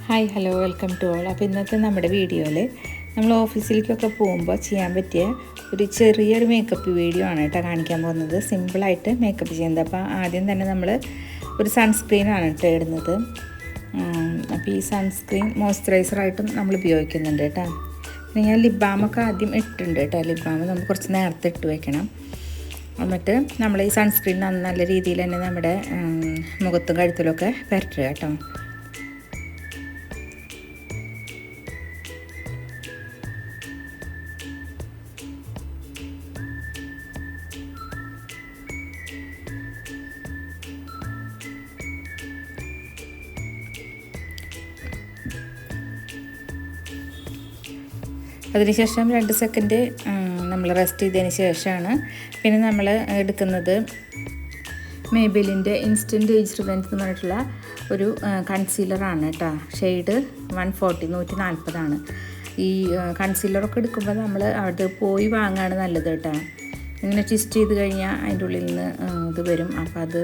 Hi hello welcome to all. അപ്പോൾ ഇന്നത്തെ നമ്മുടെ വീഡിയോയിൽ നമ്മൾ ഓഫീസിലേക്കൊക്കെ പോകുമ്പോൾ ചെയ്യാൻ പറ്റിയ ഒരു ചെറിയൊരു മേക്കപ്പ് വീഡിയോ ആണ് കേട്ടോ കാണിക്കാൻ പോകുന്നത്. സിമ്പിളായിട്ട് മേക്കപ്പ് ചെയ്യുന്നത്. അപ്പോൾ ആദ്യം തന്നെ നമ്മൾ ഒരു സൺസ്ക്രീനാണ് കേട്ടോ ഇടുന്നത്. അപ്പോൾ ഈ സൺസ്ക്രീൻ മോയ്സ്ചറൈസറായിട്ടും നമ്മൾ ഉപയോഗിക്കുന്നുണ്ട് കേട്ടോ. പിന്നെ ഞാൻ ലിപ് ബാമൊക്കെ ആദ്യം ഇട്ടിട്ടുണ്ട് കേട്ടോ. ലിപ് ബാം നമ്മൾ കുറച്ച് നേരത്തെ ഇട്ട് വെക്കണം. എന്നിട്ട് നമ്മൾ ഈ സൺസ്ക്രീൻ നല്ല രീതിയിൽ തന്നെ നമ്മുടെ മുഖത്തും കഴുത്തിലൊക്കെ പുരട്ടുക കേട്ടോ. അതിനുശേഷം 2 സെക്കൻഡ് നമ്മൾ റെസ്റ്റ് ചെയ്തതിന് ശേഷമാണ് പിന്നെ നമ്മൾ എടുക്കുന്നത് മേബിലിൻ്റെ ഇൻസ്റ്റൻറ്റ് ഏജ് റിവെൻറ്റ് എന്ന് പറഞ്ഞിട്ടുള്ള ഒരു കൺസീലറാണ് കേട്ടോ. ഷെയ്ഡ് 140 ഈ കൺസീലറൊക്കെ എടുക്കുമ്പോൾ നമ്മൾ അവിടെ പോയി വാങ്ങാണ് നല്ലത് കേട്ടോ. ഇങ്ങനെ ട്വിസ്റ്റ് ചെയ്ത് കഴിഞ്ഞാൽ അതിൻ്റെ ഉള്ളിൽ നിന്ന് ഇത് വരും. അപ്പോൾ അത്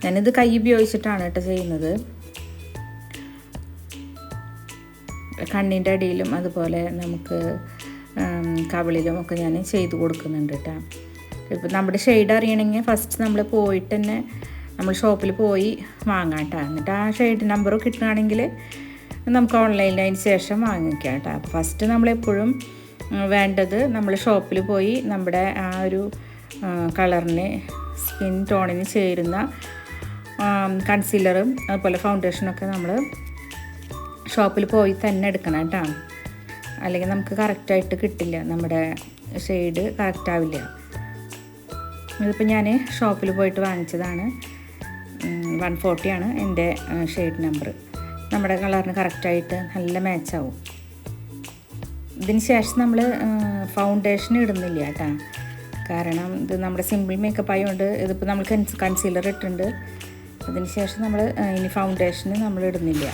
ഞാനിത് കൈ ഉപയോഗിച്ചിട്ടാണ് കേട്ടോ ചെയ്യുന്നത്. കണ്ണിൻ്റെ അടിയിലും അതുപോലെ നമുക്ക് കവിളിലും ഒക്കെ ഞാൻ ചെയ്ത് കൊടുക്കുന്നുണ്ട് കേട്ടോ. ഇപ്പോൾ നമ്മുടെ ഷെയ്ഡ് അറിയണമെങ്കിൽ ഫസ്റ്റ് നമ്മൾ പോയിട്ട് തന്നെ നമ്മൾ ഷോപ്പിൽ പോയി വാങ്ങാം കേട്ടോ. എന്നിട്ട് ആ ഷെയ്ഡ് നമ്പർ കിട്ടുകയാണെങ്കിൽ നമുക്ക് ഓൺലൈനിൽ അതിന് ശേഷം വാങ്ങിക്കാം കേട്ടോ. അപ്പോൾ ഫസ്റ്റ് നമ്മളെപ്പോഴും വേണ്ടത് നമ്മൾ ഷോപ്പിൽ പോയി നമ്മുടെ ആ ഒരു കളറിന് സ്കിൻ ടോണിന് ചേരുന്ന കൺസീലറും അതുപോലെ ഫൗണ്ടേഷനൊക്കെ നമ്മൾ ഷോപ്പിൽ പോയി തന്നെ എടുക്കണം കേട്ടോ. അല്ലെങ്കിൽ നമുക്ക് കറക്റ്റായിട്ട് കിട്ടില്ല, നമ്മുടെ ഷെയ്ഡ് കറക്റ്റാവില്ല. ഇതിപ്പോൾ ഞാൻ ഷോപ്പിൽ പോയിട്ട് വാങ്ങിച്ചതാണ്. 140 എൻ്റെ ഷെയ്ഡ് നമ്പർ. നമ്മുടെ കളറിന് കറക്റ്റായിട്ട് നല്ല മാച്ചാവും. ഇതിന് ശേഷം നമ്മൾ ഫൗണ്ടേഷൻ ഇടുന്നില്ല കേട്ടോ. കാരണം ഇത് നമ്മുടെ സിമ്പിൾ മേക്കപ്പ് ആയതുകൊണ്ട് ഇതിപ്പോൾ നമ്മൾ കൺസീലർ ഇട്ടിട്ടുണ്ട്. അതിന് ശേഷം നമ്മൾ ഇനി ഫൗണ്ടേഷന് നമ്മൾ ഇടുന്നില്ല.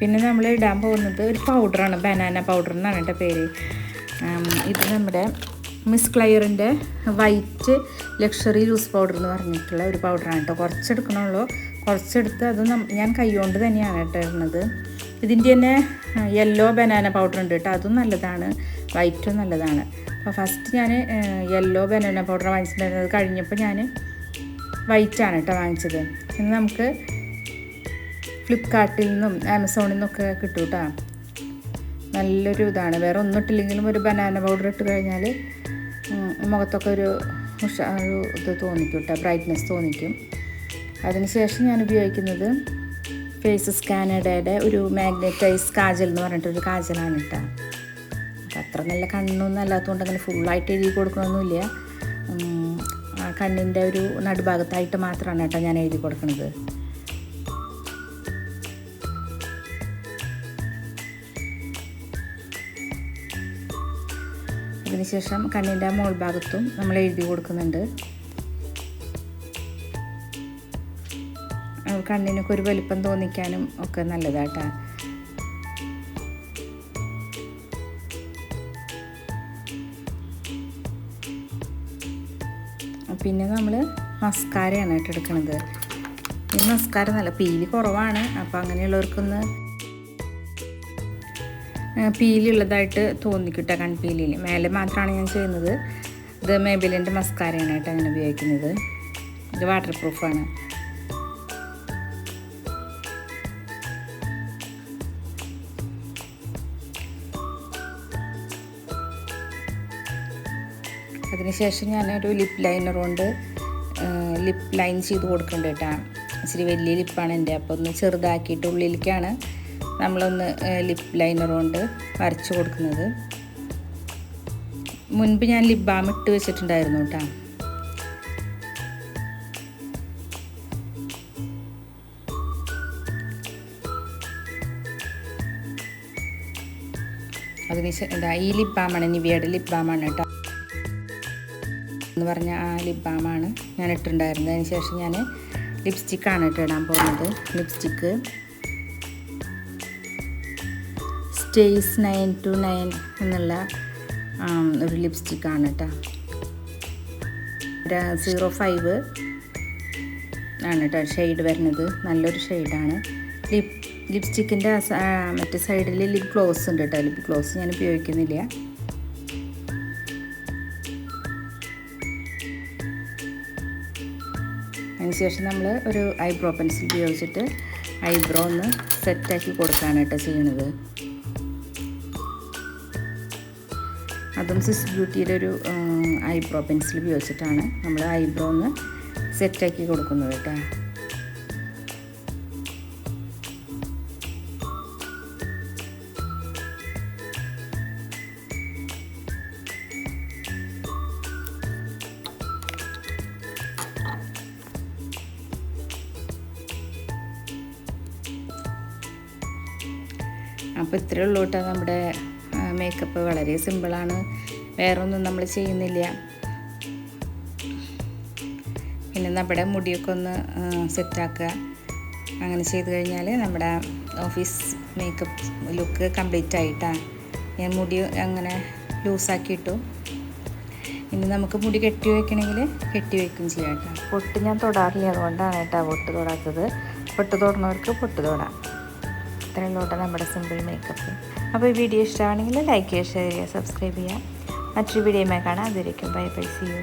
പിന്നെ നമ്മൾ ഇടാൻ പോകുന്നത് ഒരു പൗഡറാണ്, ബനാന പൗഡർ എന്നാണ് കേട്ടോ പേര്. ഇത് നമ്മുടെ മിസ് ക്ലെയറിൻ്റെ വൈറ്റ് ലക്ഷറി ലൂസ് പൗഡർ എന്ന് പറഞ്ഞിട്ടുള്ള ഒരു പൗഡറാണ് കേട്ടോ. കുറച്ചെടുക്കണുള്ളൂ. കുറച്ചെടുത്ത് അത് ഞാൻ കൈകൊണ്ട് തന്നെയാണ് കേട്ടോ ഇടുന്നത്. ഇതിൻ്റെ തന്നെ യെല്ലോ ബനാന പൗഡർ ഉണ്ട് കേട്ടോ. അതും നല്ലതാണ്, വൈറ്റും നല്ലതാണ്. അപ്പോൾ ഫസ്റ്റ് ഞാൻ യെല്ലോ ബനാന പൗഡർ വാങ്ങിച്ചിട്ടുണ്ടായിരുന്നത്. അത് കഴിഞ്ഞപ്പോൾ ഞാൻ വൈറ്റാണ് കേട്ടോ വാങ്ങിച്ചത്. ഇനി നമുക്ക് ഫ്ലിപ്കാർട്ടിൽ നിന്നും ആമസോണിൽ നിന്നൊക്കെ കിട്ടും കേട്ടോ. നല്ലൊരു ഇതാണ്. വേറെ ഒന്നും ഇട്ടില്ലെങ്കിലും ഒരു ബനാന പൗഡർ ഇട്ട് കഴിഞ്ഞാൽ മുഖത്തൊക്കെ ഒരു ഇത് തോന്നിക്കും കേട്ടോ, ബ്രൈറ്റ്നെസ് തോന്നിക്കും. അതിനുശേഷം ഞാൻ ഉപയോഗിക്കുന്നത് ഫേസസ് കാനഡയുടെ ഒരു മാഗ്നറ്റൈസ് കാജൽ എന്ന് പറഞ്ഞിട്ടൊരു കാജലാണ് കേട്ടോ. അപ്പോൾ അത്ര നല്ല കണ്ണൊന്നും അല്ലാത്തതുകൊണ്ട് അങ്ങനെ ഫുള്ളായിട്ട് എഴുതി കൊടുക്കണമൊന്നുമില്ല. കണ്ണിൻ്റെ ഒരു നടുഭാഗത്തായിട്ട് മാത്രമാണ് കേട്ടോ ഞാൻ എഴുതി കൊടുക്കുന്നത്. അതിനുശേഷം കണ്ണിൻ്റെ മോൾ ഭാഗത്തും നമ്മൾ എഴുതി കൊടുക്കുന്നുണ്ട്. കണ്ണിനൊക്കെ ഒരു വലിപ്പം തോന്നിക്കാനും ഒക്കെ നല്ലതാട്ടോ. പിന്നെ നമ്മൾ മസ്കാരയാണ് കേട്ടോ എടുക്കുന്നത്. ഈ മസ്കാര നല്ല പീലി കുറവാണ്. അപ്പോൾ അങ്ങനെയുള്ളവർക്കൊന്ന് പീലുള്ളതായിട്ട് തോന്നിക്കിട്ട കൺപീലിൽ മേലെ മാത്രമാണ് ഞാൻ ചെയ്യുന്നത്. ഇത് മേബിലിൻ്റെ മസ്കാരയാണ് കേട്ടോ അങ്ങനെ ഉപയോഗിക്കുന്നത്. ഇത് വാട്ടർ പ്രൂഫാണ്. അതിനുശേഷം ഞാനൊരു ലിപ്പ് ലൈനർ കൊണ്ട് ലിപ്പ് ലൈൻ ചെയ്ത് കൊടുക്കുന്നുണ്ട് കേട്ടോ. ഇച്ചിരി വലിയ ലിപ്പാണ് എൻ്റെ. അപ്പോൾ ഒന്ന് ചെറുതാക്കിയിട്ട് ഉള്ളിലേക്കാണ് നമ്മളൊന്ന് ലിപ്പ് ലൈനർ കൊണ്ട് വരച്ച് കൊടുക്കുന്നത്. മുൻപ് ഞാൻ ലിപ് ബാം ഇട്ട് വെച്ചിട്ടുണ്ടായിരുന്നു കേട്ടോ. അതിന് ഈ ലിപ് ബാമാണ്, നിവിയയുടെ ലിപ് ബാമാണ് കേട്ടോ എന്ന് പറഞ്ഞ ആ ലിപ് ബാമാണ് ഞാൻ ഇട്ടിട്ടുണ്ടായിരുന്നത്. അതിന് ശേഷം ഞാൻ ലിപ്സ്റ്റിക്കാണ് ഇടാൻ പോകുന്നത്. ലിപ്സ്റ്റിക്ക് സ്റ്റേയ്സ് 929 എന്നുള്ള ഒരു ലിപ്സ്റ്റിക്കാണ് കേട്ടോ. 05 ആണ് കേട്ടോ ഷെയ്ഡ് വരുന്നത്. നല്ലൊരു ഷെയ്ഡാണ്. ലിപ്സ്റ്റിക്കിൻ്റെ മറ്റേ സൈഡിൽ ലിപ് ഗ്ലോസ് ഉണ്ട് കേട്ടോ. ലിപ് ഗ്ലോസ് ഞാൻ ഉപയോഗിക്കുന്നില്ല. അതിനുശേഷം നമ്മൾ ഒരു ഐബ്രോ പെൻസിൽ ഉപയോഗിച്ചിട്ട് ഐബ്രോ ഒന്ന് സെറ്റാക്കി കൊടുക്കുകയാണ് കേട്ടോ ചെയ്യണത്. അതും സിസ് ബ്യൂട്ടിയുടെ ഒരു ഐബ്രോ പെൻസിൽ ഉപയോഗിച്ചിട്ടാണ് നമ്മൾ ഐബ്രോ ഒന്ന് സെറ്റാക്കി കൊടുക്കുന്നത് കേട്ടോ. അപ്പോൾ ഇത്രയേ ഉള്ളൂ കേട്ടോ. നമ്മുടെ മേക്കപ്പ് വളരെ സിമ്പിളാണ്. വേറെ ഒന്നും നമ്മൾ ചെയ്യുന്നില്ല. പിന്നെ നമ്മുടെ മുടിയൊക്കെ ഒന്ന് സെറ്റാക്കുക. അങ്ങനെ ചെയ്ത് കഴിഞ്ഞാൽ നമ്മുടെ ഓഫീസ് മേക്കപ്പ് ലുക്ക് കംപ്ലീറ്റ് ആയിട്ടാണ്. ഞാൻ മുടി അങ്ങനെ ലൂസാക്കിയിട്ടു. ഇനി നമുക്ക് മുടി കെട്ടി വയ്ക്കണമെങ്കിൽ കെട്ടി വയ്ക്കും ചെയ്യാം കേട്ടോ. പൊട്ട് ഞാൻ തൊടാറില്ല, അതുകൊണ്ടാണ് കേട്ടോ പൊട്ട് തൊടാത്തത്. പൊട്ട് തൊടുന്നവർക്ക് പൊട്ട് തൊടാം. ഇത്രയും ലോട്ട നമ്മുടെ സിമ്പിൾ മേക്കപ്പ്. അപ്പോൾ ഈ വീഡിയോ ഇഷ്ടമാണെങ്കിൽ ലൈക്ക് ചെയ്യുക, ഷെയർ ചെയ്യുക, സബ്സ്ക്രൈബ് ചെയ്യുക. മറ്റൊരു വീഡിയോയുമായി കാണാം. അതിരിക്കും. Bye bye, see U.